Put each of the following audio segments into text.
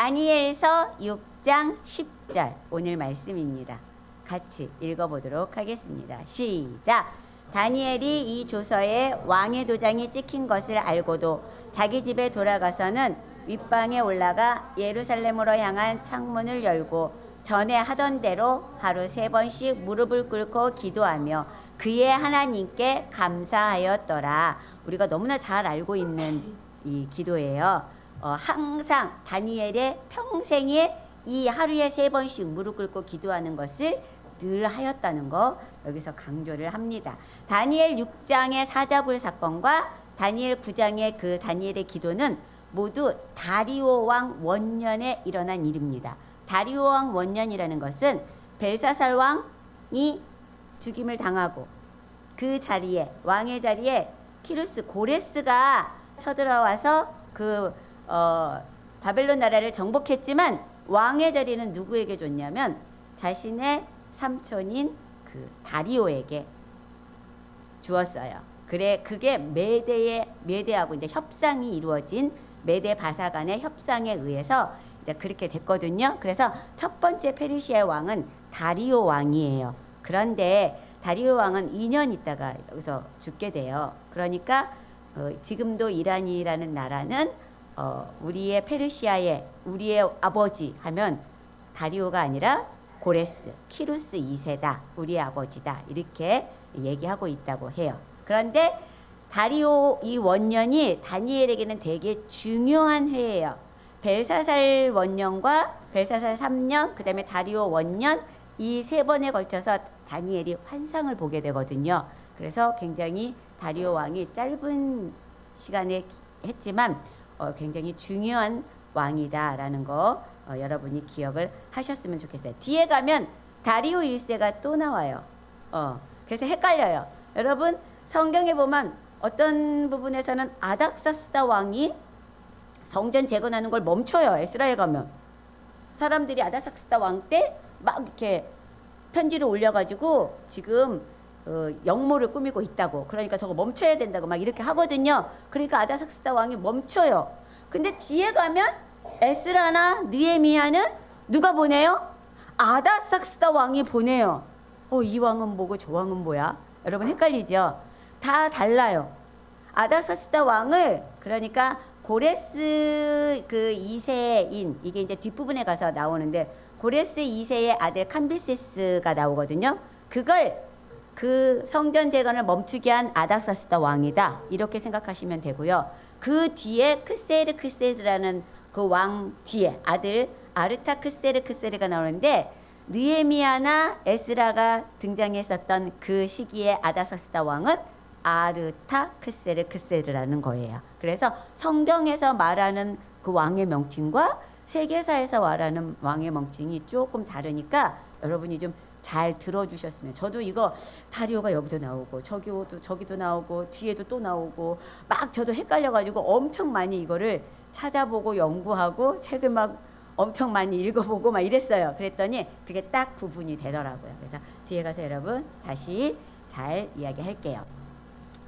다니엘서 6장 10절 오늘 말씀입니다. 같이 읽어보도록 하겠습니다. 시작! 다니엘이 이 조서에 왕의 도장이 찍힌 것을 알고도 자기 집에 돌아가서는 윗방에 올라가 예루살렘으로 향한 창문을 열고 전에 하던 대로 하루 3번씩 무릎을 꿇고 기도하며 그의 하나님께 감사하였더라. 우리가 너무나 잘 알고 있는 이 기도예요. 항상 다니엘의 평생에 이 하루에 3번씩 무릎 꿇고 기도하는 것을 늘 하였다는 거 여기서 강조를 합니다. 다니엘 6장의 사자굴 사건과 다니엘 9장의 그 다니엘의 기도는 모두 다리오 왕 원년에 일어난 일입니다. 다리오 왕 원년이라는 것은 벨사살 왕이 죽임을 당하고 그 자리에 왕의 자리에 키루스 고레스가 쳐들어와서 그 바벨론 나라를 정복했지만 왕의 자리는 누구에게 줬냐면 자신의 삼촌인 그 다리오에게 주었어요. 그게 메대하고 이제 협상이 이루어진 메대 바사 간의 협상에 의해서 이제 그렇게 됐거든요. 그래서 첫 번째 페르시아 왕은 다리오 왕이에요. 그런데 다리오 왕은 2년 있다가 여기서 죽게 돼요. 그러니까 지금도 이란이라는 나라는 우리의 페르시아의 우리의 아버지 하면 다리오가 아니라 고레스, 키루스 2세다. 우리의 아버지다. 이렇게 얘기하고 있다고 해요. 그런데 다리오 이 원년이 다니엘에게는 되게 중요한 해예요. 벨사살 원년과 벨사살 3년, 그 다음에 다리오 원년 이 3번에 걸쳐서 다니엘이 환상을 보게 되거든요. 그래서 굉장히 다리오 왕이 짧은 시간에 했지만 굉장히 중요한 왕이다라는 거 여러분이 기억을 하셨으면 좋겠어요. 뒤에 가면 다리오 1세가 또 나와요. 그래서 헷갈려요. 여러분 성경에 보면 어떤 부분에서는 아닥사스다 왕이 성전 재건하는 걸 멈춰요. 에스라에 가면 사람들이 아닥사스다 왕 때 막 이렇게 편지를 올려가지고 지금 역모를 꾸미고 있다고, 그러니까 저거 멈춰야 된다고 막 이렇게 하거든요. 그러니까 아닥사스다 왕이 멈춰요. 근데 뒤에 가면 에스라나 느헤미야는 누가 보내요? 아닥사스다 왕이 보내요. 이 왕은 뭐고 저 왕은 뭐야? 여러분 헷갈리죠? 다 달라요. 아닥사스다 왕을 그러니까 고레스 그 2세인 이게 이제 뒷부분에 가서 나오는데 고레스 2세의 아들 캄비세스가 나오거든요. 그걸 그 성전 재건을 멈추게 한 아닥사스다 왕이다. 이렇게 생각하시면 되고요. 그 뒤에 크세르라는 그 왕 뒤에 아들 아르타크세르가 나오는데 느헤미야나 에스라가 등장했었던 그 시기에 아닥사스다 왕은 아르타크세르라는 거예요. 그래서 성경에서 말하는 그 왕의 명칭과 세계사에서 말하는 왕의 명칭이 조금 다르니까 여러분이 좀 잘 들어주셨으면. 저도 이거 다리오가 여기도 나오고 저기도 나오고 뒤에도 또 나오고 막 저도 헷갈려가지고 엄청 많이 이거를 찾아보고 연구하고 책을 막 엄청 많이 읽어보고 막 이랬어요. 그랬더니 그게 딱 구분이 되더라고요. 그래서 뒤에 가서 여러분 다시 잘 이야기할게요.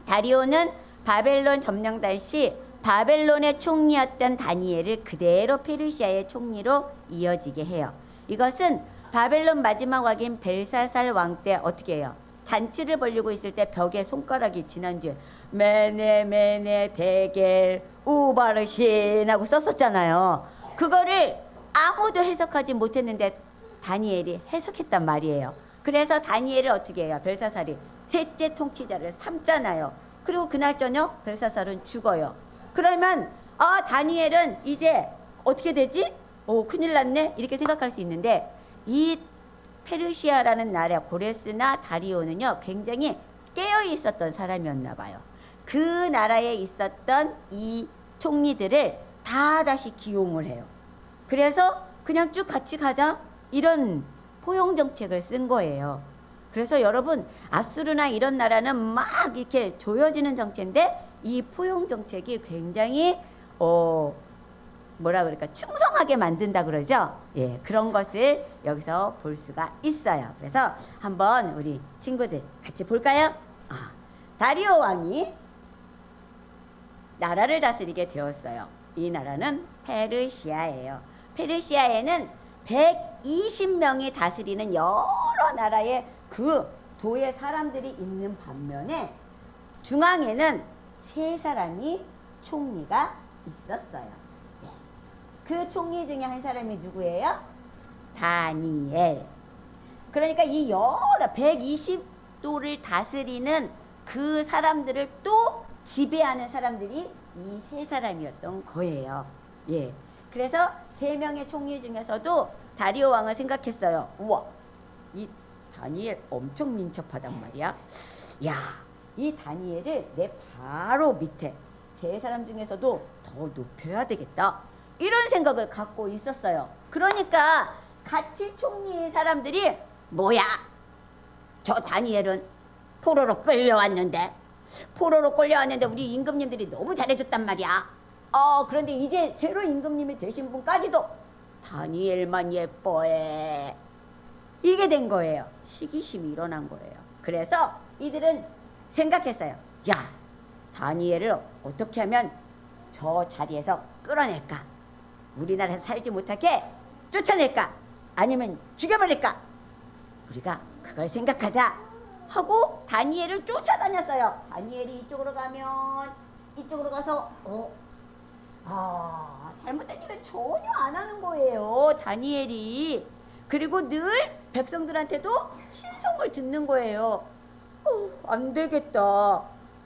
다리오는 바벨론 점령 당시 바벨론의 총리였던 다니엘을 그대로 페르시아의 총리로 이어지게 해요. 이것은 바벨론 마지막 왕인 벨사살 왕 때 어떻게 해요? 잔치를 벌이고 있을 때 벽에 손가락이 지난주에 메네 데겔 우바르신 하고 썼었잖아요. 그거를 아무도 해석하지 못했는데 다니엘이 해석했단 말이에요. 그래서 다니엘을 어떻게 해요? 벨사살이 셋째 통치자를 삼잖아요. 그리고 그날 저녁 벨사살은 죽어요. 그러면 다니엘은 이제 어떻게 되지? 큰일 났네 이렇게 생각할 수 있는데 이 페르시아라는 나라 고레스나 다리오는요 굉장히 깨어 있었던 사람이었나 봐요. 그 나라에 있었던 이 총리들을 다 다시 기용을 해요. 그래서 그냥 쭉 같이 가자 이런 포용 정책을 쓴 거예요. 그래서 여러분 아수르나 이런 나라는 막 이렇게 조여지는 정체인데 이 포용 정책이 굉장히 뭐라 그럴까 충성하게 만든다 그러죠. 예, 그런 것을 여기서 볼 수가 있어요. 그래서 한번 우리 친구들 같이 볼까요? 다리오 왕이 나라를 다스리게 되었어요. 이 나라는 페르시아예요. 페르시아에는 120명이 다스리는 여러 나라의 그 도의 사람들이 있는 반면에 중앙에는 3사람이 총리가 있었어요. 네. 그 총리 중에 한 사람이 누구예요? 다니엘. 그러니까 이 여러 120도를 다스리는 그 사람들을 또 지배하는 사람들이 이 3사람이었던 거예요. 예. 그래서 3명의 총리 중에서도 다리오 왕을 생각했어요. 우와, 이 다니엘 엄청 민첩하단 말이야. 야, 이 다니엘을 내 바로 밑에 3사람 중에서도 더 높여야 되겠다. 이런 생각을 갖고 있었어요. 그러니까 같이 총리의 사람들이 뭐야? 저 다니엘은 포로로 끌려왔는데 우리 임금님들이 너무 잘해줬단 말이야. 그런데 이제 새로 임금님이 되신 분까지도 다니엘만 예뻐해. 이게 된 거예요. 시기심이 일어난 거예요. 그래서 이들은 생각했어요. 야, 다니엘을 어떻게 하면 저 자리에서 끌어낼까? 우리나라에서 살지 못하게 쫓아낼까? 아니면 죽여버릴까? 우리가 그걸 생각하자 하고 다니엘을 쫓아다녔어요. 다니엘이 이쪽으로 가면 이쪽으로 가서 잘못된 일을 전혀 안 하는 거예요. 다니엘이. 그리고 늘 백성들한테도 신성을 듣는 거예요. 안 되겠다.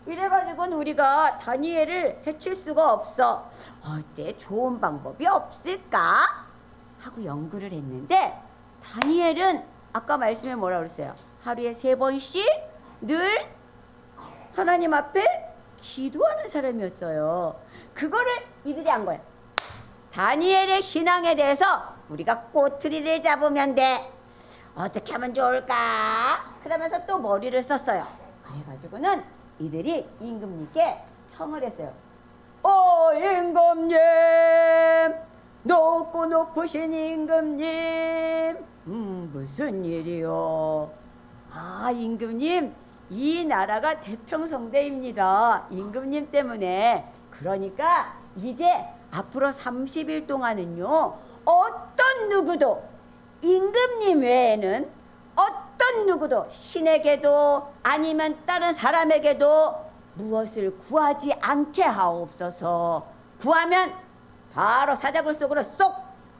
이래가지고는 우리가 다니엘을 해칠 수가 없어. 어째 좋은 방법이 없을까? 하고 연구를 했는데 다니엘은 아까 말씀에 뭐라 그랬어요? 하루에 3번씩 늘 하나님 앞에 기도하는 사람이었어요. 그거를 이들이 한 거예요. 다니엘의 신앙에 대해서 우리가 꼬투리를 잡으면 돼. 어떻게 하면 좋을까? 그러면서 또 머리를 썼어요. 그래가지고는 이들이 임금님께 청을 했어요. 임금님, 높고 높으신 임금님, 무슨 일이요? 임금님, 이 나라가 태평성대입니다. 임금님 때문에. 그러니까 이제 앞으로 30일 동안은요, 어떤 누구도 임금님 외에는 어떤 누구도 신에게도 아니면 다른 사람에게도 무엇을 구하지 않게 하옵소서. 구하면 바로 사자굴 속으로 쏙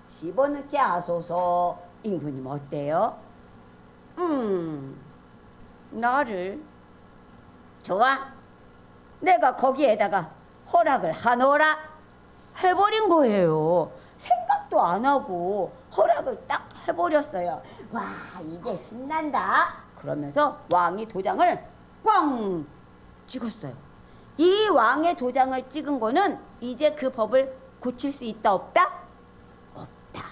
집어넣게 하소서. 임금님 어때요? 나를 좋아. 내가 거기에다가 허락을 하노라 해버린 거예요. 생각도 안 하고 허락을 딱 해버렸어요. 와, 이제 신난다. 그러면서 왕이 도장을 꽝 찍었어요. 이 왕의 도장을 찍은 거는 이제 그 법을 고칠 수 있다 없다? 없다.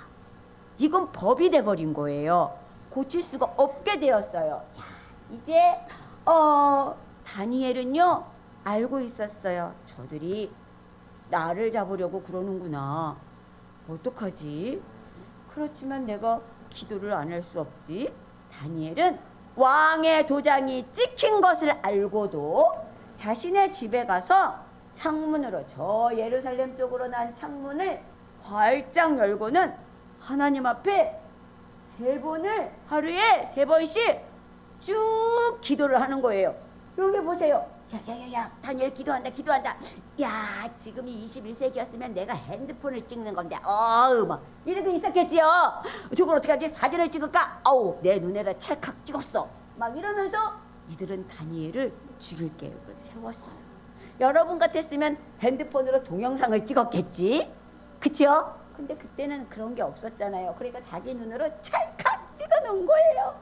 이건 법이 돼버린 거예요. 고칠 수가 없게 되었어요. 이제 다니엘은요 알고 있었어요. 저들이 나를 잡으려고 그러는구나. 어떡하지? 그렇지만 내가 기도를 안 할 수 없지. 다니엘은 왕의 도장이 찍힌 것을 알고도 자신의 집에 가서 창문으로, 저 예루살렘 쪽으로 난 창문을 활짝 열고는 하나님 앞에 하루에 3번씩 쭉 기도를 하는 거예요. 여기 보세요. 야, 다니엘 기도한다. 야, 지금이 21세기였으면 내가 핸드폰을 찍는 건데, 막 이래도 있었겠지요. 저걸 어떻게 하지? 사진을 찍을까? 내 눈에다 찰칵 찍었어. 막 이러면서 이들은 다니엘을 죽일 계획을 세웠어요. 여러분 같았으면 핸드폰으로 동영상을 찍었겠지, 그쵸? 근데 그때는 그런 게 없었잖아요. 그러니까 자기 눈으로 찰칵 찍어놓은 거예요.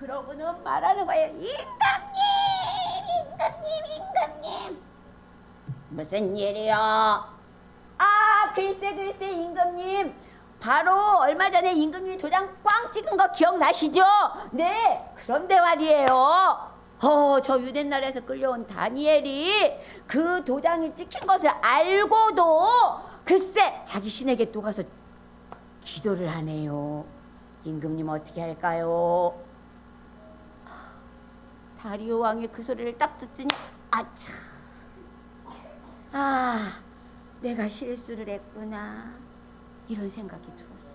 그러고는 말하는 거예요. 임금님, 무슨 일이요? 글쎄 임금님, 바로 얼마 전에 임금님이 도장 꽝 찍은 거 기억나시죠? 네, 그런데 말이에요, 저 유대 나라에서 끌려온 다니엘이 그 도장이 찍힌 것을 알고도 글쎄 자기 신에게 또 가서 기도를 하네요. 임금님 어떻게 할까요? 다리오 왕이 그 소리를 딱 듣더니 내가 실수를 했구나. 이런 생각이 들었어요.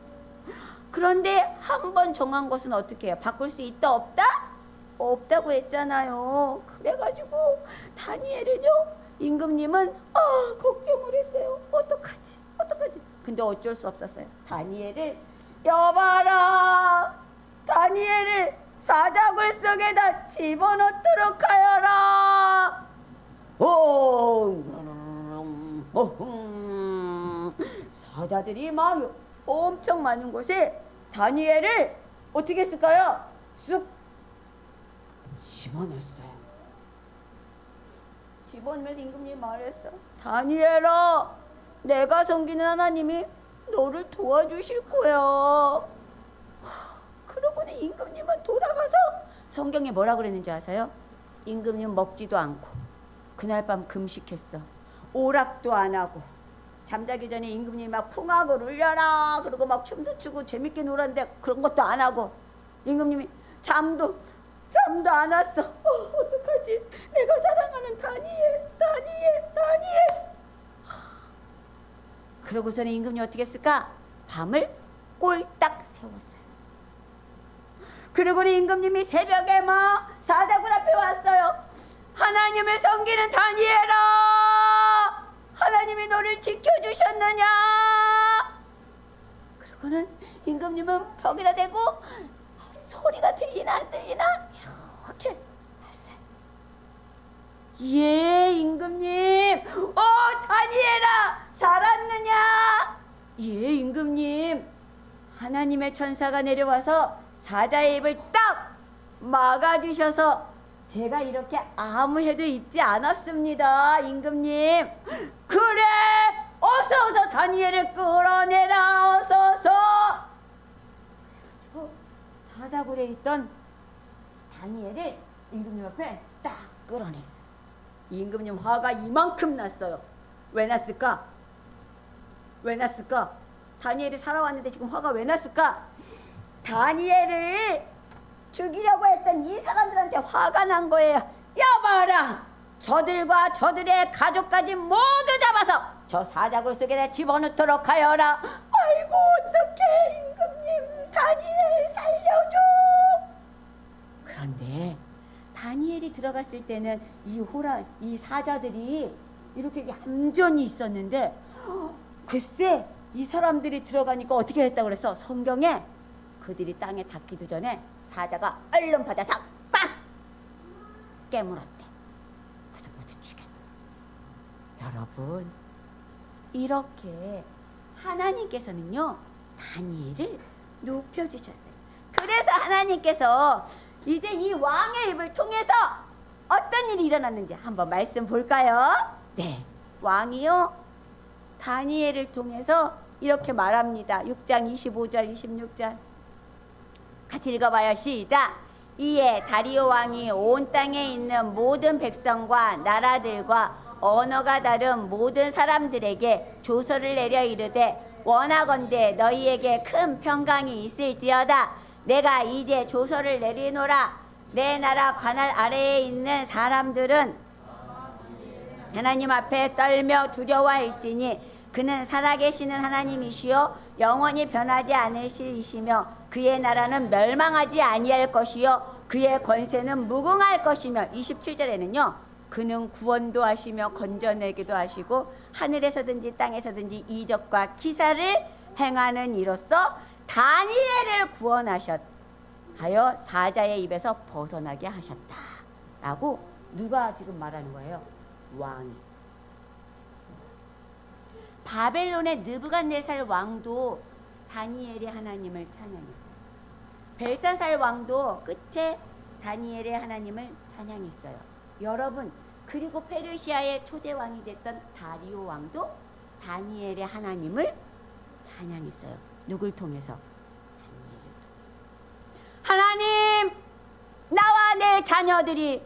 그런데 한 번 정한 것은 어떻게 해요? 바꿀 수 있다 없다? 없다고 했잖아요. 그래가지고 다니엘은요, 임금님은 걱정을 했어요. 어떡하지? 근데 어쩔 수 없었어요. 다니엘을, 여봐라, 다니엘을 사자굴 속에다 집어넣도록 하여라. 사자들이 막 엄청 많은 곳에 다니엘을 어떻게 했을까요? 쑥 집어넣었어요. 집어넣으면서 임금님이 말했어. 다니엘아, 내가 섬기는 하나님이 너를 도와주실 거야. 그러고는 임금님은 돌아가서, 성경에 뭐라 그랬는지 아세요? 임금님 먹지도 않고 그날 밤 금식했어. 오락도 안 하고, 잠자기 전에 임금님이 막 풍악을 울려라 그러고 막 춤도 추고 재밌게 놀았는데 그런 것도 안 하고, 임금님이 잠도 안 왔어. 어떡하지? 내가 사랑하는 다니엘. 그러고서는 임금님이 어떻게 했을까? 밤을 꼴딱 세웠어요. 그리고는 임금님이 새벽에 막 사자굴 앞에 왔어요. 하나님을 섬기는 다니엘아, 하나님이 너를 지켜주셨느냐? 그러고는 임금님은 벽에다 대고 소리가 들리나 안 들리나 이렇게 했어요. 예, 임금님. 다니엘아, 살았느냐? 예, 임금님. 하나님의 천사가 내려와서 사자의 입을 딱 막아주셔서 제가 이렇게 아무 해도 입지 않았습니다, 임금님. 그래, 어서 다니엘을 끌어내라, 어서. 사자굴에 있던 다니엘을 임금님 앞에 딱 끌어냈어요. 임금님 화가 이만큼 났어요. 왜 났을까? 다니엘이 살아왔는데 지금 화가 왜 났을까? 다니엘을 죽이려고 했던 이 사람들한테 화가 난 거예요. 여봐라, 저들과 저들의 가족까지 모두 잡아서 저 사자굴 속에 집어넣도록 하여라. 아이고, 어떡해, 임금님, 다니엘 살려줘. 그런데 다니엘이 들어갔을 때는 이 사자들이 이렇게 얌전히 있었는데, 글쎄 이 사람들이 들어가니까 어떻게 했다고 그랬어? 성경에 그들이 땅에 닿기도 전에 사자가 얼른 받아서 꽉 깨물었대. 그래서 모두 죽였대. 여러분, 이렇게 하나님께서는요, 다니엘을 높여주셨어요. 그래서 하나님께서 이제 이 왕의 입을 통해서 어떤 일이 일어났는지 한번 말씀 볼까요? 네, 왕이요, 다니엘을 통해서 이렇게 말합니다. 6장 25절 26절 같이 읽어봐요. 시작. 이에 다리오 왕이 온 땅에 있는 모든 백성과 나라들과 언어가 다른 모든 사람들에게 조서를 내려 이르되, 원하건대 너희에게 큰 평강이 있을지어다. 내가 이제 조서를 내리노라. 내 나라 관할 아래에 있는 사람들은 하나님 앞에 떨며 두려워할지니 그는 살아계시는 하나님이시요 영원히 변하지 않으시리시며 그의 나라는 멸망하지 아니할 것이요 그의 권세는 무궁할 것이며, 27절에는요 그는 구원도 하시며 건져내기도 하시고 하늘에서든지 땅에서든지 이적과 기사를 행하는 이로써 다니엘을 구원하셨 하여 사자의 입에서 벗어나게 하셨다 라고 누가 지금 말하는 거예요? 왕이. 바벨론의 느부갓네살 왕도 다니엘의 하나님을 찬양했어요. 벨사살 왕도 끝에 다니엘의 하나님을 찬양했어요. 여러분, 그리고 페르시아의 초대 왕이 됐던 다리오 왕도 다니엘의 하나님을 찬양했어요. 누굴 통해서? 하나님, 나와 내 자녀들이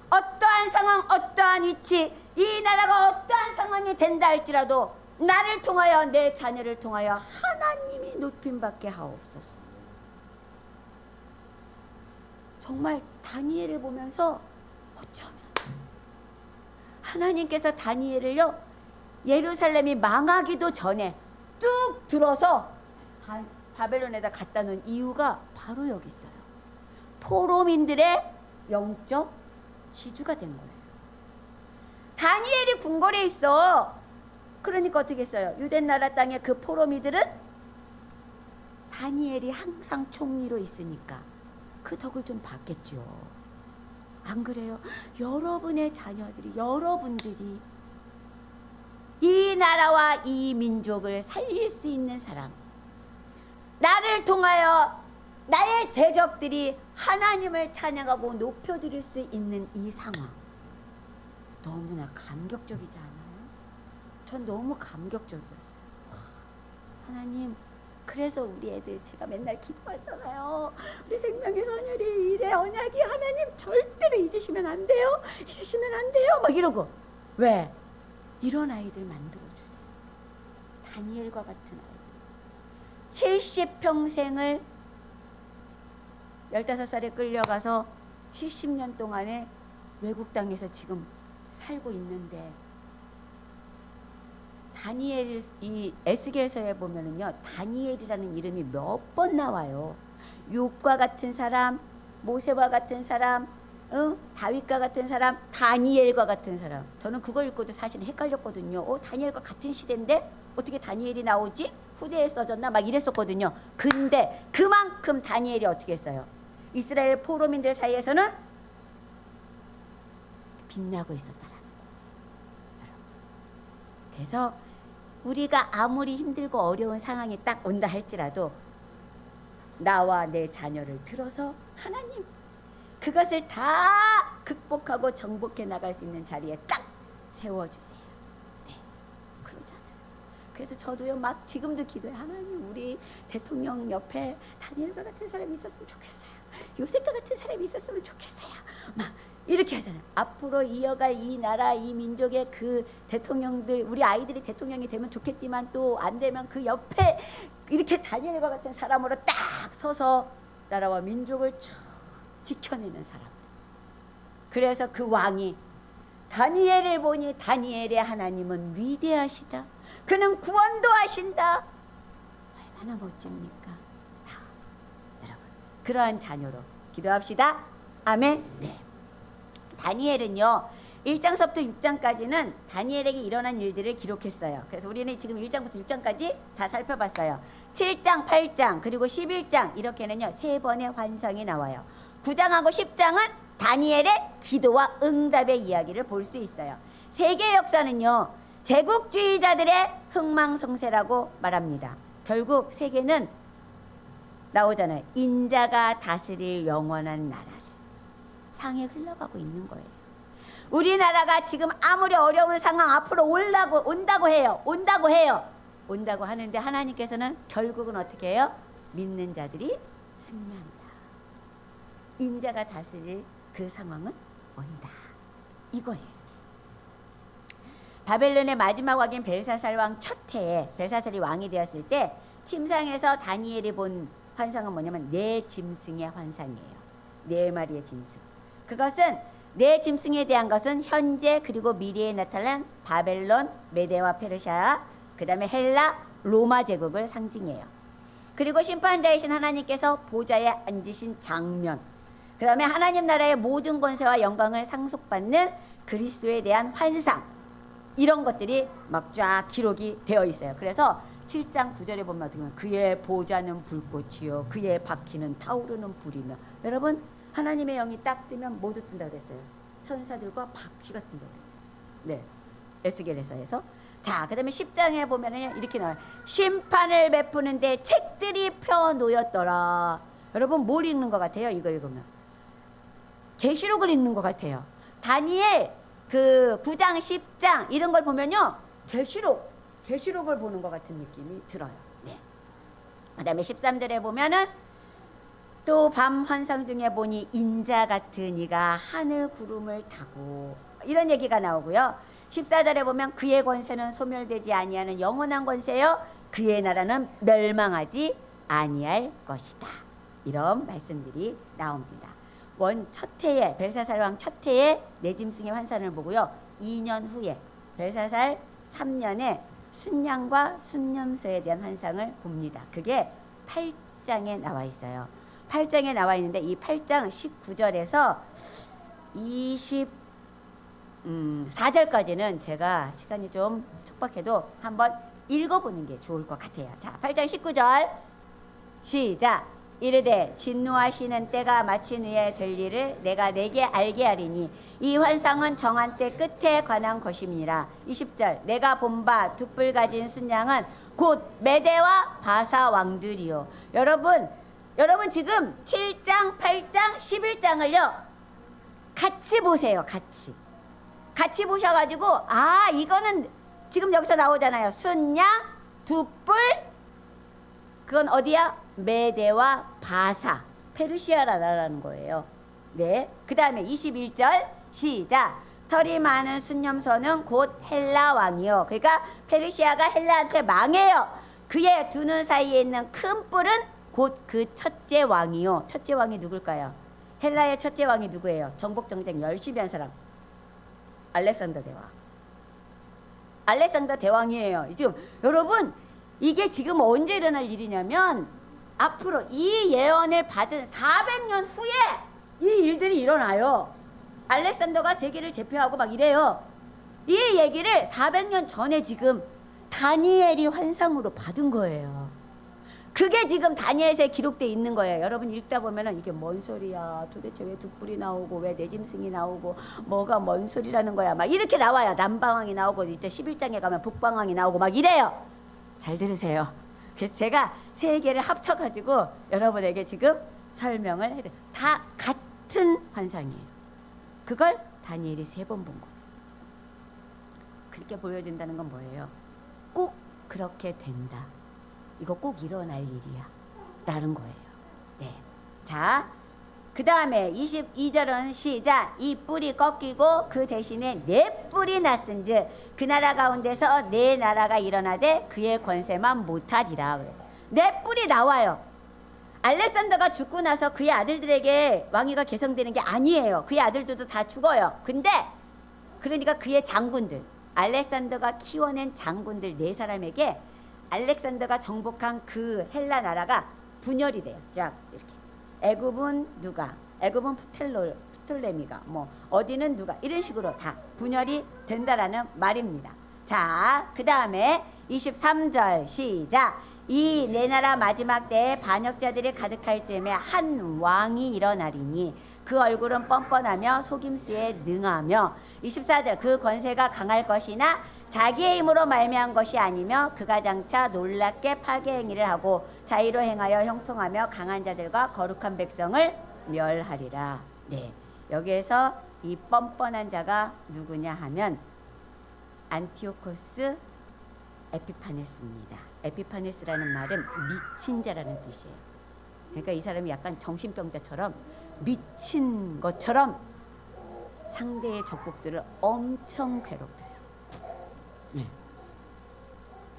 어떠한 상황, 어떠한 위치, 이 나라가 어떠한 상황이 된다 할지라도 나를 통하여, 내 자녀를 통하여 하나님이 높임받게 하옵소서. 정말 다니엘을 보면서 어쩌면 하나님께서 다니엘을요, 예루살렘이 망하기도 전에 뚝 들어서 바벨론에다 갖다 놓은 이유가 바로 여기 있어요. 포로민들의 영적 지주가 된 거예요. 다니엘이 궁궐에 있어. 그러니까 어떻게 했어요? 유대 나라 땅의 그 포로미들은 다니엘이 항상 총리로 있으니까 그 덕을 좀 받겠죠. 안 그래요? 여러분의 자녀들이, 여러분들이 이 나라와 이 민족을 살릴 수 있는 사람, 나를 통하여 나의 대적들이 하나님을 찬양하고 높여드릴 수 있는 이 상황, 너무나 감격적이지 않아요? 전 너무 감격적이었어요. 하나님, 그래서 우리 애들 제가 맨날 기도하잖아요. 우리 생명의 선율이 이래 언약이 하나님 절대로 잊으시면 안 돼요. 잊으시면 안 돼요. 막 이러고. 왜? 이런 아이들 만들어주세요. 다니엘과 같은 아이들. 70평생을 15살에 끌려가서 70년 동안에 외국 땅에서 지금 살고 있는데, 다니엘, 이 에스겔서에 보면은요, 다니엘이라는 이름이 몇 번 나와요. 욥과 같은 사람, 모세와 같은 사람, 다윗과 같은 사람, 다니엘과 같은 사람. 저는 그거 읽고도 사실 헷갈렸거든요. 다니엘과 같은 시대인데 어떻게 다니엘이 나오지? 후대에 써졌나? 막 이랬었거든요. 근데 그만큼 다니엘이 어떻게 했어요? 이스라엘 포로민들 사이에서는 빛나고 있었다라는 거예요. 그래서 우리가 아무리 힘들고 어려운 상황이 딱 온다 할지라도 나와 내 자녀를 들어서 하나님, 그것을 다 극복하고 정복해 나갈 수 있는 자리에 딱 세워주세요. 네, 그러잖아요. 그래서 저도요, 막 지금도 기도해. 하나님, 우리 대통령 옆에 다니엘과 같은 사람이 있었으면 좋겠어요. 요셉과 같은 사람이 있었으면 좋겠어요. 막 이렇게 하잖아요. 앞으로 이어갈 이 나라, 이 민족의 그 대통령들, 우리 아이들이 대통령이 되면 좋겠지만 또 안 되면 그 옆에 이렇게 다니엘과 같은 사람으로 딱 서서 나라와 민족을 지켜내는 사람들. 그래서 그 왕이 다니엘을 보니 다니엘의 하나님은 위대하시다. 그는 구원도 하신다. 얼마나 멋집니까? 여러분, 그러한 자녀로 기도합시다. 아멘. 네. 다니엘은요, 1장서부터 6장까지는 다니엘에게 일어난 일들을 기록했어요. 그래서 우리는 지금 1장부터 6장까지 다 살펴봤어요. 7장, 8장, 그리고 11장 이렇게는요 3번의 환상이 나와요. 9장하고 10장은 다니엘의 기도와 응답의 이야기를 볼 수 있어요. 세계 역사는요, 제국주의자들의 흥망성쇠라고 말합니다. 결국 세계는 나오잖아요. 인자가 다스릴 영원한 나라를 향해 흘러가고 있는 거예요. 우리나라가 지금 아무리 어려운 상황 앞으로 온다고 해요. 온다고 하는데 하나님께서는 결국은 어떻게 해요? 믿는 자들이 승리한다. 인자가 다스릴 그 상황은 온다. 이거예요. 바벨론의 마지막 왕인 벨사살 왕 첫 해에 벨사살이 왕이 되었을 때 침상에서 다니엘이 본 환상은 뭐냐면 네 짐승의 환상이에요. 네 마리의 짐승. 그것은 네 짐승에 대한 것은 현재 그리고 미래에 나타난 바벨론, 메데와 페르시아, 그 다음에 헬라, 로마 제국을 상징해요. 그리고 심판자이신 하나님께서 보좌에 앉으신 장면, 그 다음에 하나님 나라의 모든 권세와 영광을 상속받는 그리스도에 대한 환상, 이런 것들이 막 쫙 기록이 되어 있어요. 그래서 7장 9절에 보면 어떻게 보면 그의 보좌는 불꽃이요 그의 바퀴는 타오르는 불이며, 여러분 하나님의 영이 딱 뜨면 모두 뜬다고 그랬어요. 천사들과 바퀴가 뜬다고 그랬죠. 네, 에스겔에서에서. 자, 그 다음에 10장에 보면은 이렇게 나와요. 심판을 베푸는데 책들이 펴 놓였더라. 여러분 뭘 읽는 것 같아요? 이거 읽으면 계시록을 읽는 것 같아요. 다니엘 그 9장 10장 이런 걸 보면요, 계시록을 보는 것 같은 느낌이 들어요. 네. 그 다음에 13절에 보면은 또 밤 환상 중에 보니 인자 같은 이가 하늘 구름을 타고, 이런 얘기가 나오고요. 14절에 보면 그의 권세는 소멸되지 아니하는 영원한 권세요 그의 나라는 멸망하지 아니할 것이다. 이런 말씀들이 나옵니다. 첫 해에 벨사살 왕 첫 해에 네 짐승의 환상을 보고요. 2년 후에 벨사살 3년에 순양과 순념소에 대한 환상을 봅니다. 그게 8장에 나와 있어요. 8장에 나와 있는데 이 8장 19절에서 24절까지는 제가 시간이 좀 촉박해도 한번 읽어보는 게 좋을 것 같아요. 자, 8장 19절 시작. 이르되 진노하시는 때가 마친 후에 될 일을 내가 내게 알게 하리니 이 환상은 정한 때 끝에 관한 것임이니라. 20절 내가 본 바 두 뿔 가진 순양은 곧 메대와 바사 왕들이요. 여러분 지금 7장, 8장, 11장을요 같이 보세요. 같이 보셔가지고 아 이거는 지금 여기서 나오잖아요. 순양, 두 뿔, 그건 어디야? 메대와 바사, 페르시아 나라라는 거예요. 네. 그 다음에 21절 시작. 털이 많은 순념소는 곧 헬라 왕이요. 그러니까 페르시아가 헬라한테 망해요. 그의 두 눈 사이에 있는 큰 뿔은 곧 그 첫째 왕이요. 첫째 왕이 누굴까요? 헬라의 첫째 왕이 누구예요? 정복 정쟁 열심히 한 사람. 알렉산더 대왕. 알렉산더 대왕이에요. 지금 여러분 이게 지금 언제 일어날 일이냐면 앞으로 이 예언을 받은 400년 후에 이 일들이 일어나요. 알렉산더가 세계를 제패하고 막 이래요. 이 얘기를 400년 전에 지금 다니엘이 환상으로 받은 거예요. 그게 지금 다니엘서에 기록되어 있는 거예요. 여러분 읽다 보면은 이게 뭔 소리야? 도대체 왜 두 뿔이 나오고 왜 네 짐승이 나오고 뭐가 뭔 소리라는 거야? 막 이렇게 나와요. 남방왕이 나오고 이제 11장에 가면 북방왕이 나오고 막 이래요. 잘 들으세요. 그래서 제가 세 개를 합쳐가지고 여러분에게 지금 설명을 해드려요. 다 같은 환상이에요. 그걸 다니엘이 3번 본 거예요. 그렇게 보여준다는 건 뭐예요? 꼭 그렇게 된다. 이거 꼭 일어날 일이야. 라는 거예요. 네. 자, 그 다음에 22절은 시작. 이 뿔이 꺾이고 그 대신에 네 뿔이 났은즉 그 나라 가운데서 네 나라가 일어나되 그의 권세만 못하리라. 그래서 네 뿔이 나와요. 알렉산더가 죽고 나서 그의 아들들에게 왕위가 계승되는 게 아니에요. 그의 아들들도 다 죽어요. 근데 그러니까 그의 장군들, 알렉산더가 키워낸 장군들 4사람에게 알렉산더가 정복한 그 헬라 나라가 분열이 돼요. 쫙 이렇게. 애굽은 누가? 애굽은 프톨레미가 뭐 어디는 누가? 이런 식으로 다 분열이 된다라는 말입니다. 자, 그 다음에 23절 시작. 이 네 나라 마지막 때에 반역자들이 가득할 즈음에 한 왕이 일어나리니 그 얼굴은 뻔뻔하며 속임수에 능하며 24절 그 권세가 강할 것이나 자기의 힘으로 말미암은 것이 아니며 그가 장차 놀랍게 파괴 행위를 하고 자의로 행하여 형통하며 강한 자들과 거룩한 백성을 멸하리라. 네, 여기에서 이 뻔뻔한 자가 누구냐 하면 안티오코스 에피파네스입니다. 에피파네스라는 말은 미친 자라는 뜻이에요. 그러니까 이 사람이 약간 정신병자처럼 미친 것처럼 상대의 적국들을 엄청 괴롭혀요. 네.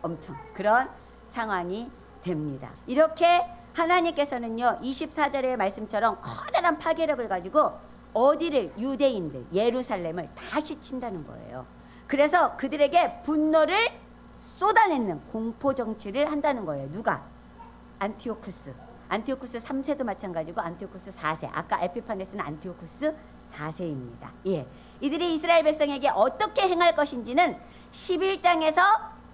엄청 그런 상황이 됩니다. 이렇게 하나님께서는요 24절의 말씀처럼 커다란 파괴력을 가지고 어디를 유대인들 예루살렘을 다시 친다는 거예요. 그래서 그들에게 분노를 쏟아내는 공포 정치를 한다는 거예요. 누가? 안티오쿠스 3세도 마찬가지고 안티오쿠스 4세. 아까 에피파네스는 안티오쿠스 4세입니다. 예. 이들이 이스라엘 백성에게 어떻게 행할 것인지는 11장에서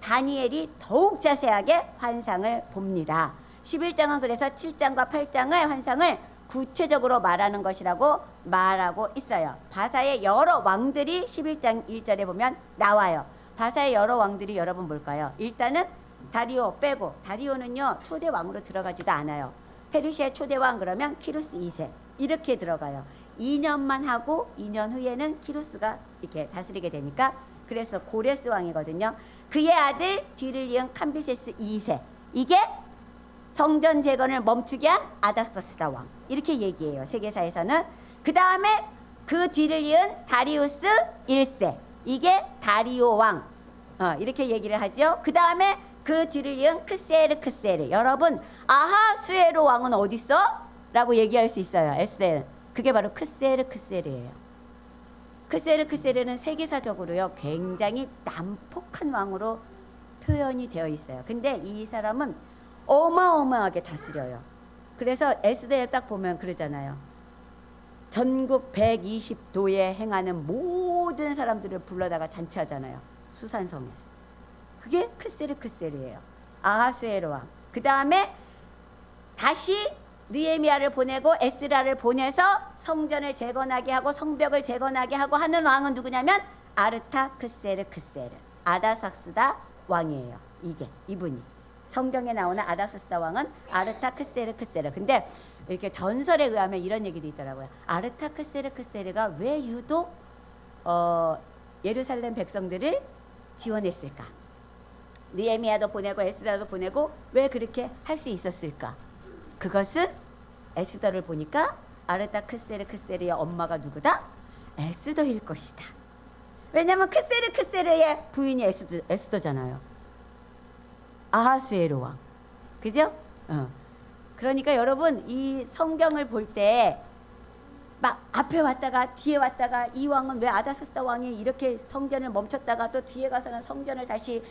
다니엘이 더욱 자세하게 환상을 봅니다. 11장은 그래서 7장과 8장의 환상을 구체적으로 말하는 것이라고 말하고 있어요. 바사의 여러 왕들이 11장 1절에 보면 나와요. 바사의 여러 왕들이 여러분 뭘까요? 일단은 다리오 빼고, 다리오는요 초대 왕으로 들어가지도 않아요. 페르시아 초대 왕 그러면 키루스 2세 이렇게 들어가요. 2년만 하고 2년 후에는 키루스가 이렇게 다스리게 되니까 그래서 고레스 왕이거든요. 그의 아들 뒤를 이은 캄비세스 2세. 이게 성전 재건을 멈추게 한 아닥사스다 왕. 이렇게 얘기해요. 세계사에서는. 그 다음에 그 뒤를 이은 다리우스 1세. 이게 다리오 왕. 이렇게 얘기를 하죠. 그 다음에 그 뒤를 이은 크세르. 여러분 아하수에로 왕은 어디 있어? 라고 얘기할 수 있어요. 에스겔. 그게 바로 크세르예요. 크세르는 세계사적으로요 굉장히 난폭한 왕으로 표현이 되어 있어요. 근데 이 사람은 어마어마하게 다스려요. 그래서 에스더에 딱 보면 그러잖아요. 전국 120도에 행하는 모든 사람들을 불러다가 잔치하잖아요. 수산성에서. 그게 크세르크세르예요. 아하수에로 왕. 그 다음에 다시 느헤미야를 보내고 에스라를 보내서 성전을 재건하게 하고 성벽을 재건하게 하고 하는 왕은 누구냐면 아르타크세르크세르, 아다삭스다 왕이에요. 이분이 성경에 나오는 아다삭스다 왕은 아르타크세르크세르. 근데 이렇게 전설에 의하면 이런 얘기도 있더라고요. 아르타크세르크세르가 왜 유독 예루살렘 백성들을 지원했을까? 느헤미야도 보내고 에스더도 보내고 왜 그렇게 할 수 있었을까? 그것은 에스더를 보니까 아르타크세르크세르의 엄마가 누구다? 에스더일 것이다. 왜냐하면 크세르크세르의 부인이 에스더잖아요. 아하수에로 왕. 그죠? 그러니까 여러분 이 성경을 볼 때 막 앞에 왔다가 뒤에 왔다가 이 왕은 왜 아다삭스다 왕이 이렇게 성전을 멈췄다가 또 뒤에 가서는 성전을 다시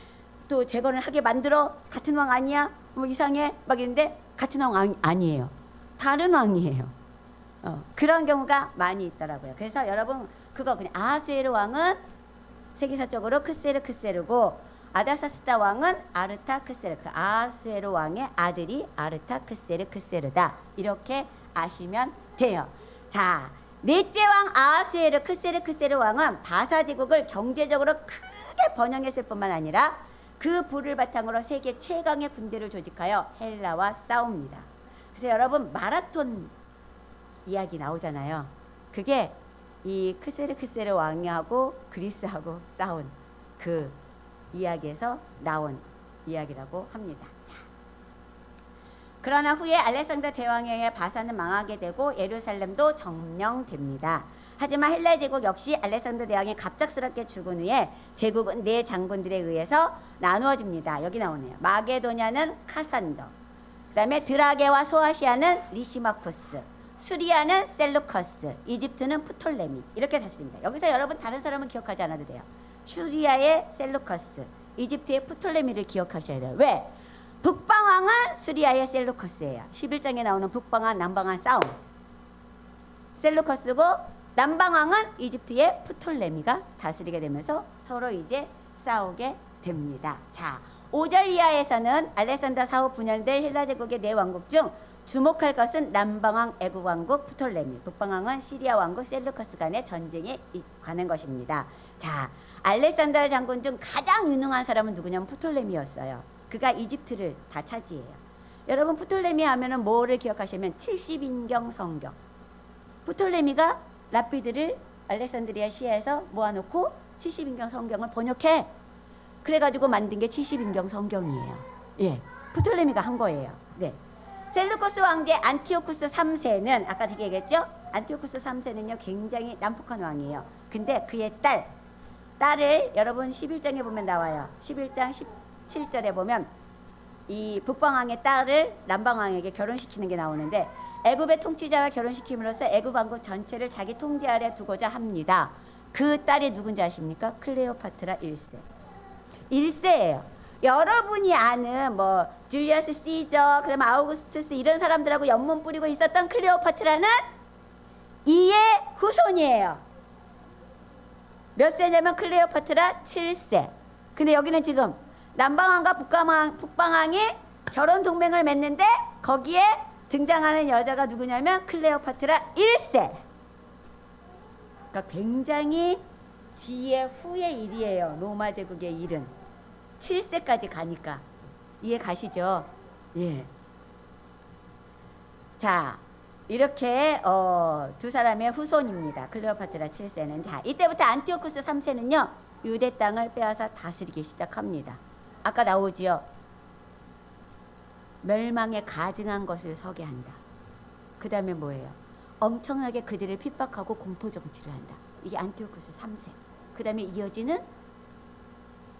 또 재건을 하게 만들어? 같은 왕 아니야? 뭐 이상해? 막 이런데 같은 왕 아니에요. 다른 왕이에요. 그런 경우가 많이 있더라고요. 그래서 여러분 그거 그냥 아하수에로 왕은 세계사적으로 크세르크세르고 아다사스다 왕은 아르타크세르. 아하수에로 왕의 아들이 아르타크세르크세르다. 이렇게 아시면 돼요. 자, 넷째 왕 아하수에르 크세르크세르 왕은 바사 제국을 경제적으로 크게 번영했을 뿐만 아니라 그 부를 바탕으로 세계 최강의 군대를 조직하여 헬라와 싸웁니다. 그래서 여러분 마라톤 이야기 나오잖아요. 그게 이 크세르크세르 왕하고 그리스하고 싸운 그 이야기에서 나온 이야기라고 합니다. 자. 그러나 후에 알렉산더 대왕에 의해 바사는 망하게 되고 예루살렘도 점령됩니다. 하지만 헬라 제국 역시 알렉산더 대왕이 갑작스럽게 죽은 후에 제국은 네 장군들에 의해서 나누어집니다. 여기 나오네요. 마게도냐는 카산더, 그 다음에 드라게와 소아시아는 리시마쿠스, 수리아는 셀루커스, 이집트는 프톨레미. 이렇게 다스립니다. 여기서 여러분 다른 사람은 기억하지 않아도 돼요. 수리아의 셀루커스, 이집트의 프톨레미를 기억하셔야 돼요. 왜? 북방왕은 수리아의 셀루커스예요. 11장에 나오는 북방왕 남방왕 싸움. 셀루커스고 남방왕은 이집트의 프톨레미가 다스리게 되면서 서로 이제 싸우게 됩니다. 자, 5절 이하에서는 알렉산더 사후 분열될 헬라 제국의 네 왕국 중 주목할 것은 남방왕 애국 왕국 프톨레미, 북방왕은 시리아 왕국 셀루커스 간의 전쟁에 관한 것입니다. 자, 알렉산더 장군 중 가장 유능한 사람은 누구냐면 프톨레미였어요. 그가 이집트를 다 차지해요. 여러분 프톨레미 하면은 뭐를 기억하시면 70인경 성경. 프톨레미가 라피드를 알렉산드리아 시아에서 모아놓고 70인경 성경을 번역해. 그래가지고 만든 게 70인경 성경이에요. 예, 프톨레미가 한 거예요. 네. 셀루코스 황제 안티오쿠스 3세는 아까 되게 얘기했죠? 안티오쿠스 3세는요 굉장히 난폭한 왕이에요. 근데 그의 딸을 여러분 11장에 보면 나와요. 11장 17절에 보면 이 북방왕의 딸을 남방왕에게 결혼시키는 게 나오는데 애굽의 통치자와 결혼시킴으로써 애굽 왕국 전체를 자기 통제 아래 두고자 합니다. 그 딸이 누군지 아십니까? 클레오파트라 1세. 1세예요. 여러분이 아는 뭐 줄리어스 시저, 그다음 아우구스투스 이런 사람들하고 연문 뿌리고 있었던 클레오파트라는 이의 후손이에요. 몇 세냐면 클레오파트라 7세. 근데 여기는 지금 남방왕과 북방왕이 결혼 동맹을 맺는데 거기에 등장하는 여자가 누구냐면 클레오파트라 1세. 그러니까 굉장히 뒤에 후의 일이에요. 로마 제국의 일은 7세까지 가니까 이해 가시죠? 예. 자, 이렇게 두 사람의 후손입니다. 클레오파트라 7세는. 자, 이때부터 안티오쿠스 3세는요 유대 땅을 빼앗아 다스리기 시작합니다. 아까 나오지요. 멸망에 가증한 것을 서게 한다. 그 다음에 뭐예요? 엄청나게 그들을 핍박하고 공포 정치를 한다. 이게 안티오쿠스 3세. 그 다음에 이어지는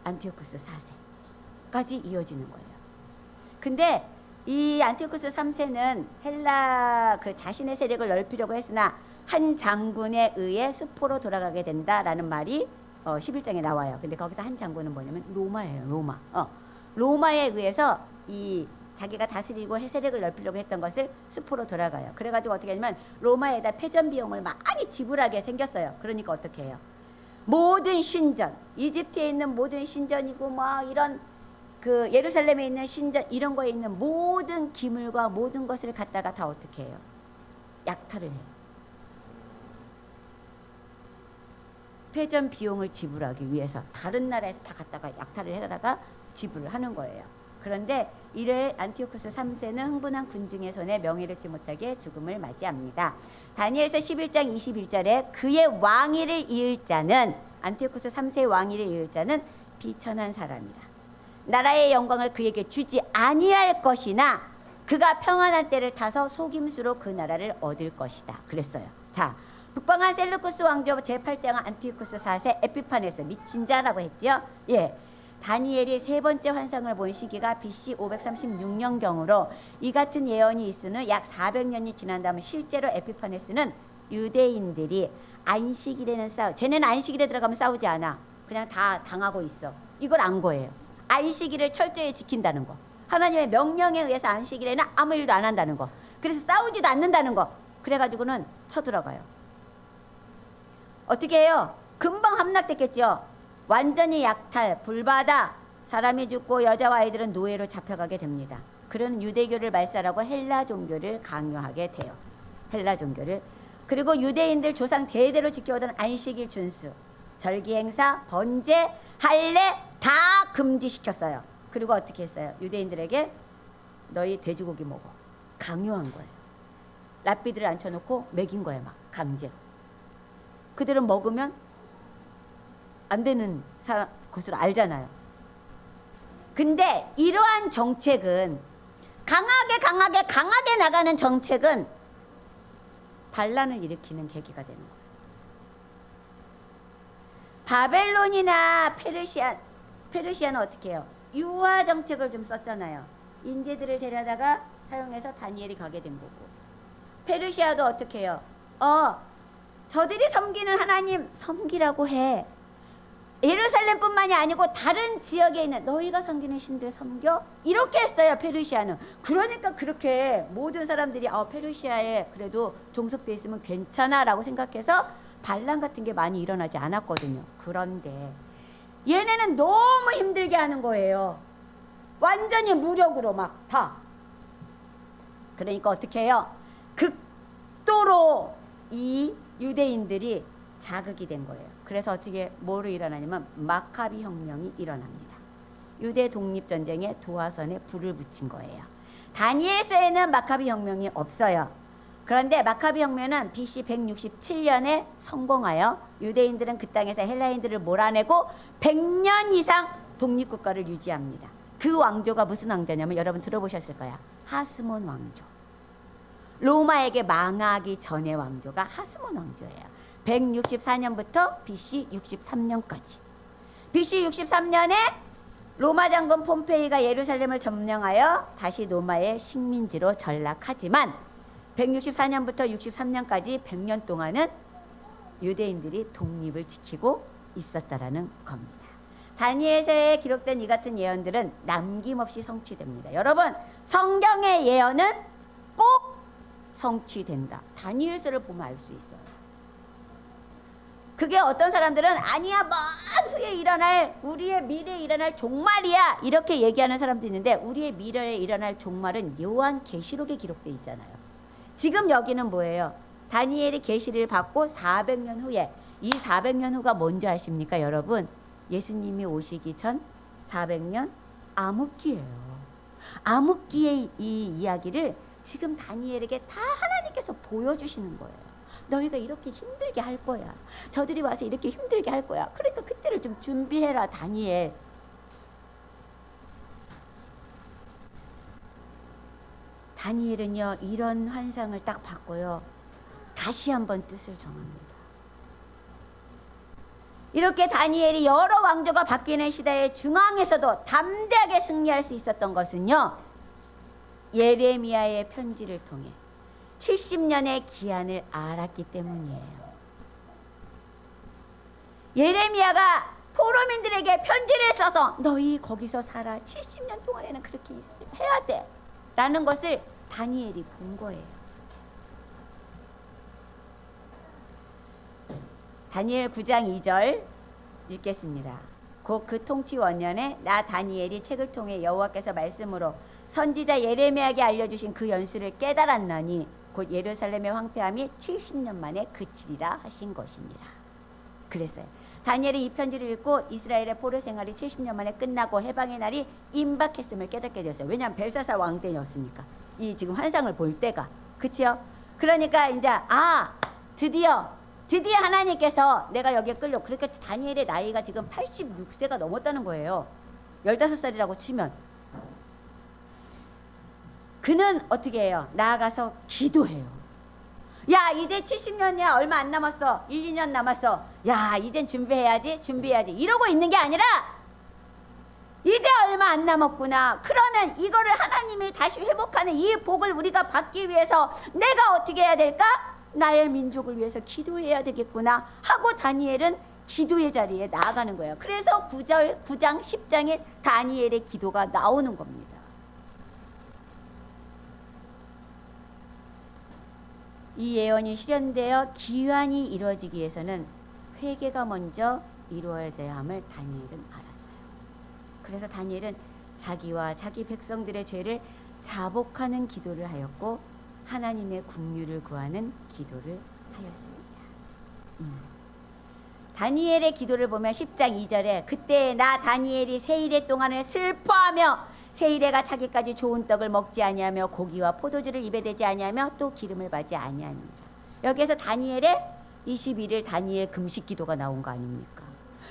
안티오쿠스 4세까지 이어지는 거예요. 근데 이 안티오쿠스 3세는 헬라 그 자신의 세력을 넓히려고 했으나 한 장군에 의해 수포로 돌아가게 된다라는 말이 11장에 나와요. 근데 거기서 한 장군은 뭐냐면 로마예요. 로마. 로마에 의해서 이 자기가 다스리고 세력을 넓히려고 했던 것을 수포로 돌아가요. 그래가지고 어떻게 하냐면 로마에다 패전 비용을 많이 지불하게 생겼어요. 그러니까 어떻게 해요? 모든 신전, 이집트에 있는 모든 신전이고 막 이런 그 예루살렘에 있는 신전 이런 거에 있는 모든 기물과 모든 것을 갖다가 다 어떻게 해요? 약탈을 해요. 패전 비용을 지불하기 위해서 다른 나라에서 다 갖다가 약탈을 해다가 지불을 하는 거예요. 그런데 이를 안티오쿠스 3세는 흥분한 군중의 손에 명예를 잃지 못하게 죽음을 맞이합니다. 다니엘서 11장 21절에 그의 왕위를 이을 자는 안티오쿠스 3세의 왕위를 이을 자는 비천한 사람이라. 나라의 영광을 그에게 주지 아니할 것이나 그가 평안한 때를 타서 속임수로 그 나라를 얻을 것이다. 그랬어요. 자, 북방한 셀루쿠스 왕조 제8대 왕 안티오쿠스 4세 에피파네스 미친 자라고 했죠. 예. 다니엘이 세 번째 환상을 본 시기가 BC 536년경으로 이 같은 예언이 있으는 약 400년이 지난 다음 실제로 에피파네스는 유대인들이 안식일에는 쟤네는 안식일에 들어가면 싸우지 않아. 그냥 다 당하고 있어. 이걸 안 거예요. 안식일을 철저히 지킨다는 거. 하나님의 명령에 의해서 안식일에는 아무 일도 안 한다는 거. 그래서 싸우지도 않는다는 거. 그래가지고는 쳐들어가요. 어떻게 해요? 금방 함락됐겠죠. 완전히 약탈, 불바다, 사람이 죽고 여자와 아이들은 노예로 잡혀가게 됩니다. 그런 유대교를 말살하고 헬라 종교를 강요하게 돼요. 헬라 종교를. 그리고 유대인들 조상 대대로 지켜오던 안식일 준수, 절기 행사, 번제, 할례 다 금지시켰어요. 그리고 어떻게 했어요? 유대인들에게 너희 돼지고기 먹어. 강요한 거예요. 랍비들을 앉혀놓고 먹인 거예요. 막 강제로. 그들은 먹으면 안 되는 것으로 알잖아요. 근데 이러한 정책은 강하게 나가는 정책은 반란을 일으키는 계기가 되는 거예요. 바벨론이나 페르시아는 어떻게 해요? 유화 정책을 좀 썼잖아요. 인재들을 데려다가 사용해서 다니엘이 가게 된 거고. 페르시아도 어떻게 해요? 저들이 섬기는 하나님 섬기라고 해. 예루살렘뿐만이 아니고 다른 지역에 있는 너희가 섬기는 신들 섬겨? 이렇게 했어요. 페르시아는. 그러니까 그렇게 모든 사람들이 페르시아에 그래도 종속돼 있으면 괜찮아 라고 생각해서 반란 같은 게 많이 일어나지 않았거든요. 그런데 얘네는 너무 힘들게 하는 거예요. 완전히 무력으로 막 다. 그러니까 어떻게 해요? 극도로 이 유대인들이 자극이 된 거예요. 그래서 어떻게 뭐로 일어나냐면 마카비 혁명이 일어납니다. 유대 독립전쟁의 도화선에 불을 붙인 거예요. 다니엘서에는 마카비 혁명이 없어요. 그런데 마카비 혁명은 BC 167년에 성공하여 유대인들은 그 땅에서 헬라인들을 몰아내고 100년 이상 독립국가를 유지합니다. 그 왕조가 무슨 왕조냐면 여러분 들어보셨을 거야. 하스몬 왕조. 로마에게 망하기 전의 왕조가 하스몬 왕조예요. 164년부터 BC 63년까지. BC 63년에 로마 장군 폼페이가 예루살렘을 점령하여 다시 로마의 식민지로 전락하지만 164년부터 63년까지 100년 동안은 유대인들이 독립을 지키고 있었다라는 겁니다. 다니엘서에 기록된 이 같은 예언들은 남김없이 성취됩니다. 여러분, 성경의 예언은 꼭 성취된다. 다니엘서를 보면 알 수 있어요. 그게 어떤 사람들은 아니야, 먼 후에 일어날 우리의 미래에 일어날 종말이야 이렇게 얘기하는 사람도 있는데 우리의 미래에 일어날 종말은 요한 계시록에 기록되어 있잖아요. 지금 여기는 뭐예요? 다니엘이 계시를 받고 400년 후에 이 400년 후가 뭔지 아십니까 여러분? 예수님이 오시기 전 400년 암흑기예요. 암흑기의 이 이야기를 지금 다니엘에게 다 하나님께서 보여주시는 거예요. 너희가 이렇게 힘들게 할 거야. 저들이 와서 이렇게 힘들게 할 거야. 그러니까 그때를 좀 준비해라 다니엘. 다니엘은요 이런 환상을 딱 받고요 다시 한번 뜻을 정합니다. 이렇게 다니엘이 여러 왕조가 바뀌는 시대의 중앙에서도 담대하게 승리할 수 있었던 것은요 예레미야의 편지를 통해 70년의 기한을 알았기 때문이에요. 예레미야가 포로민들에게 편지를 써서 너희 거기서 살아 70년 동안에는 그렇게 해야 돼 라는 것을 다니엘이 본 거예요. 다니엘 9장 2절 읽겠습니다. 곧 그 통치 원년에 나 다니엘이 책을 통해 여호와께서 말씀으로 선지자 예레미야에게 알려주신 그 연수를 깨달았나니 곧 예루살렘의 황폐함이 70년 만에 그치리라 하신 것이니라. 그랬어요. 다니엘이 이 편지를 읽고 이스라엘의 포로 생활이 70년 만에 끝나고 해방의 날이 임박했음을 깨닫게 되었어요. 왜냐하면 벨사살 왕 때였으니까. 이 지금 환상을 볼 때가. 그치요? 그러니까 이제 드디어 하나님께서 내가 여기에 끌려. 그렇게 다니엘의 나이가 지금 86세가 넘었다는 거예요. 15살이라고 치면. 그는 어떻게 해요? 나아가서 기도해요. 야, 이제 70년이야. 얼마 안 남았어. 1, 2년 남았어. 야, 이젠 준비해야지. 이러고 있는 게 아니라 이제 얼마 안 남았구나. 그러면 이거를 하나님이 다시 회복하는 이 복을 우리가 받기 위해서 내가 어떻게 해야 될까? 나의 민족을 위해서 기도해야 되겠구나 하고 다니엘은 기도의 자리에 나아가는 거예요. 그래서 9장 10장에 다니엘의 기도가 나오는 겁니다. 이 예언이 실현되어 기한이 이루어지기 위해서는 회개가 먼저 이루어져야 함을 다니엘은 알았어요. 그래서 다니엘은 자기와 자기 백성들의 죄를 자복하는 기도를 하였고 하나님의 긍휼을 구하는 기도를 하였습니다. 다니엘의 기도를 보면 10장 2절에 그때 나 다니엘이 세일의 동안을 슬퍼하며 세일에가 차기까지 좋은 떡을 먹지 아니하며 고기와 포도주를 입에 대지 아니하며 또 기름을 바지 아니하니라. 여기에서 다니엘의 21일 다니엘 금식 기도가 나온 거 아닙니까?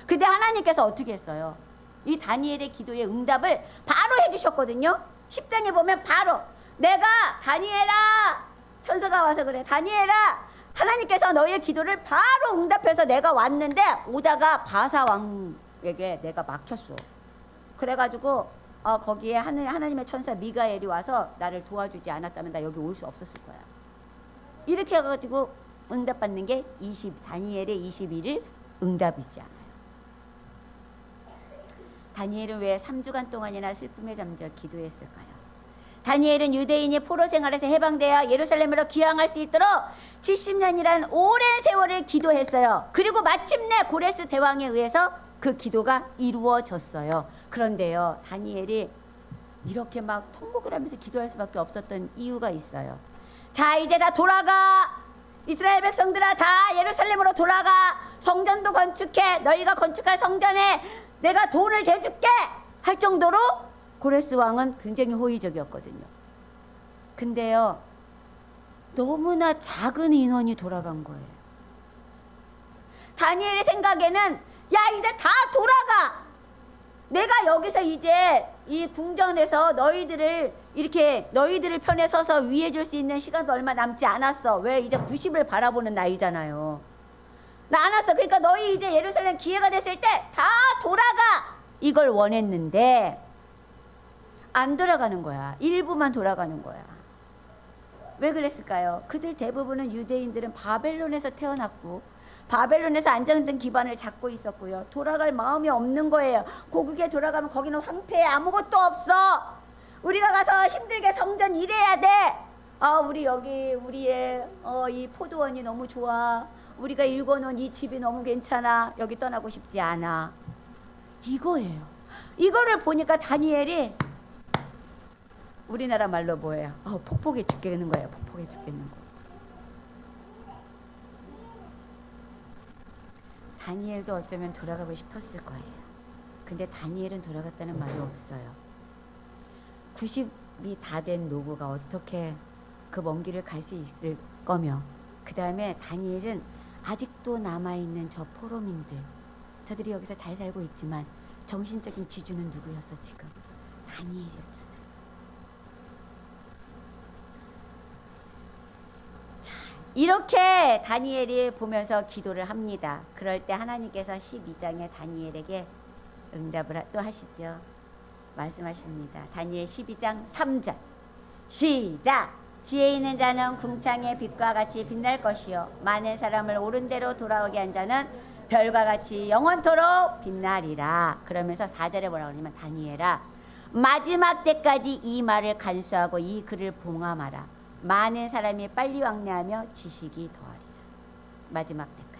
근데 하나님께서 어떻게 했어요? 이 다니엘의 기도의 응답을 바로 해주셨거든요. 10장에 보면 바로 내가 다니엘아, 천사가 와서 그래, 다니엘아, 하나님께서 너의 기도를 바로 응답해서 내가 왔는데 오다가 바사 왕에게 내가 막혔어. 그래가지고 거기에 하나님의 천사 미가엘이 와서 나를 도와주지 않았다면 나 여기 올 수 없었을 거야. 이렇게 해가지고 응답받는 게 다니엘의 21일 응답이지 않아요. 다니엘은 왜 3주간 동안이나 슬픔에 잠겨 기도했을까요? 다니엘은 유대인이 포로 생활에서 해방되어 예루살렘으로 귀향할 수 있도록 70년이란 오랜 세월을 기도했어요. 그리고 마침내 고레스 대왕에 의해서 그 기도가 이루어졌어요. 그런데요, 다니엘이 이렇게 막 통곡을 하면서 기도할 수밖에 없었던 이유가 있어요. 자, 이제 다 돌아가. 이스라엘 백성들아, 다 예루살렘으로 돌아가. 성전도 건축해. 너희가 건축할 성전에 내가 돈을 대줄게 할 정도로 고레스 왕은 굉장히 호의적이었거든요. 근데요, 너무나 작은 인원이 돌아간 거예요. 다니엘의 생각에는 야, 이제 다 돌아가. 내가 여기서 이제 이 궁전에서 너희들을 편에 서서 위해 줄 수 있는 시간도 얼마 남지 않았어. 왜? 이제 90을 바라보는 나이잖아요. 나 안 왔어. 그러니까 너희 이제 예루살렘 기회가 됐을 때 다 돌아가. 이걸 원했는데 안 돌아가는 거야. 일부만 돌아가는 거야. 왜 그랬을까요? 그들 대부분은 유대인들은 바벨론에서 태어났고 바벨론에서 안정된 기반을 잡고 있었고요. 돌아갈 마음이 없는 거예요. 고국에 돌아가면 거기는 황폐해. 아무것도 없어. 우리가 가서 힘들게 성전 일해야 돼. 우리 여기 우리의 이 포도원이 너무 좋아. 우리가 일궈놓은 이 집이 너무 괜찮아. 여기 떠나고 싶지 않아. 이거예요. 이거를 보니까 다니엘이 우리나라 말로 뭐예요? 폭폭해 죽겠는 거예요. 폭폭해 죽겠는 거. 다니엘도 어쩌면 돌아가고 싶었을 거예요. 근데 다니엘은 돌아갔다는 말이 없어요. 90이 다 된 노부가 어떻게 그 먼 길을 갈 수 있을 거며, 그 다음에 다니엘은 아직도 남아있는 저 포로민들, 저들이 여기서 잘 살고 있지만 정신적인 지주는 누구였어? 지금 다니엘이었잖아요. 이렇게 다니엘이 보면서 기도를 합니다. 그럴 때 하나님께서 12장에 다니엘에게 응답을 또 하시죠. 말씀하십니다. 다니엘 12장 3절 시작. 지혜 있는 자는 궁창의 빛과 같이 빛날 것이요 많은 사람을 옳은 대로 돌아오게 한 자는 별과 같이 영원토록 빛나리라. 그러면서 4절에 뭐라고 그러냐면 다니엘아 마지막 때까지 이 말을 간수하고 이 글을 봉함하라. 많은 사람이 빨리 왕래하며 지식이 더하리라. 마지막 때까지.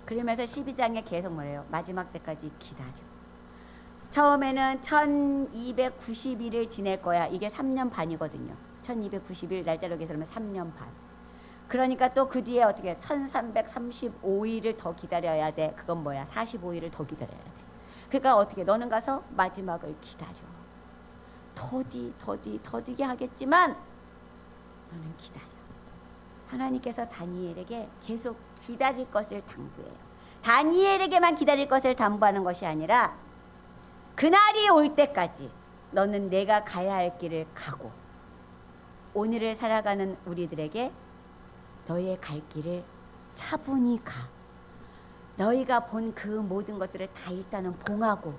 그러면서 12장에 계속 뭐래요? 마지막 때까지 기다려. 처음에는 1290일을 지낼 거야. 이게 3년 반이거든요. 1290일 날짜로 계산하면 3년 반. 그러니까 또 그 뒤에 어떻게 1335일을 더 기다려야 돼. 그건 뭐야? 45일을 더 기다려야 돼. 그러니까 어떻게 너는 가서 마지막을 기다려. 더디게 하겠지만 너는 기다려. 하나님께서 다니엘에게 계속 기다릴 것을 당부해요. 다니엘에게만 기다릴 것을 당부하는 것이 아니라 그날이 올 때까지 너는 내가 가야 할 길을 가고 오늘을 살아가는 우리들에게 너의 갈 길을 차분히 가. 너희가 본 그 모든 것들을 다 일단은 봉하고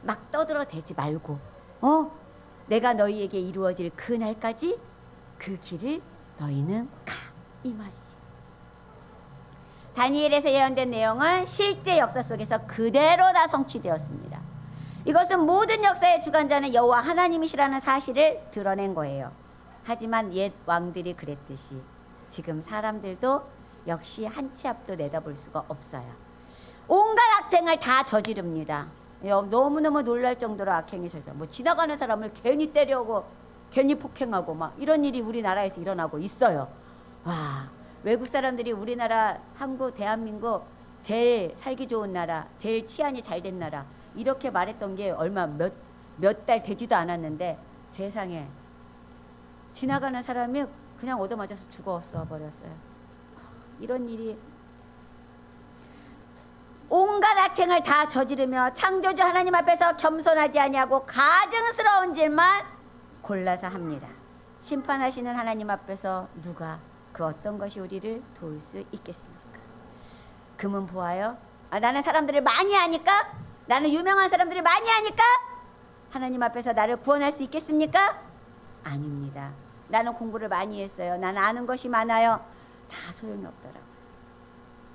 막 떠들어대지 말고 내가 너희에게 이루어질 그 날까지 그 길을 너희는 가. 이 말이에요. 다니엘에서 예언된 내용은 실제 역사 속에서 그대로 다 성취되었습니다. 이것은 모든 역사의 주관자는 여호와 하나님이시라는 사실을 드러낸 거예요. 하지만 옛 왕들이 그랬듯이 지금 사람들도 역시 한 치 앞도 내다볼 수가 없어요. 온갖 악행을 다 저지릅니다. 너무너무 놀랄 정도로 악행이 저지러. 뭐 지나가는 사람을 괜히 때려고 괜히 폭행하고 막 이런 일이 우리나라에서 일어나고 있어요. 와, 외국 사람들이 우리나라 한국 대한민국 제일 살기 좋은 나라, 제일 치안이 잘 된 나라 이렇게 말했던 게 얼마 몇 달 되지도 않았는데 세상에 지나가는 사람이 그냥 얻어맞아서 죽었어 버렸어요. 이런 일이 온갖 악행을 다 저지르며 창조주 하나님 앞에서 겸손하지 아니하고 가증스러운 질만 골라서 합니다. 심판하시는 하나님 앞에서 누가 그 어떤 것이 우리를 도울 수 있겠습니까? 금은 보아요. 나는 사람들을 많이 아니까? 나는 유명한 사람들을 많이 아니까? 하나님 앞에서 나를 구원할 수 있겠습니까? 아닙니다. 나는 공부를 많이 했어요. 나는 아는 것이 많아요. 다 소용이 없더라고요.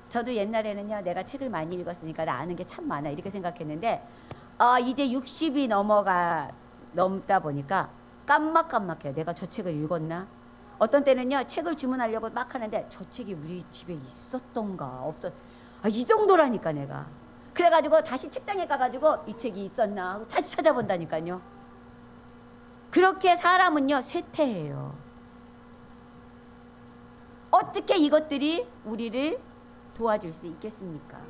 저도 옛날에는요. 내가 책을 많이 읽었으니까 나 아는 게 참 많아 이렇게 생각했는데 이제 60이 넘다 보니까 깜막깜막해요. 내가 저 책을 읽었나? 어떤 때는요. 책을 주문하려고 막 하는데 저 책이 우리 집에 있었던가 없었 이 정도라니까 내가. 그래가지고 다시 책장에 가가지고 이 책이 있었나 하고 다시 찾아본다니까요. 그렇게 사람은요. 쇠퇴해요. 어떻게 이것들이 우리를 도와줄 수 있겠습니까?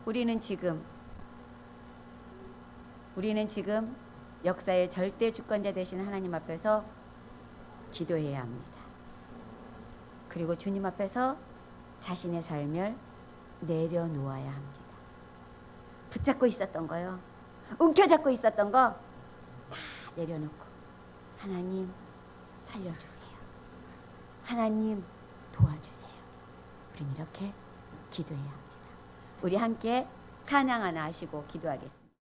우리는 지금 역사의 절대 주권자 되신 하나님 앞에서 기도해야 합니다. 그리고 주님 앞에서 자신의 삶을 내려놓아야 합니다. 붙잡고 있었던 거요. 움켜잡고 있었던 거 다 내려놓고 하나님 살려주세요. 하나님 도와주세요. 우린 이렇게 기도해야 합니다. 우리 함께 찬양 하나 하시고 기도하겠습니다.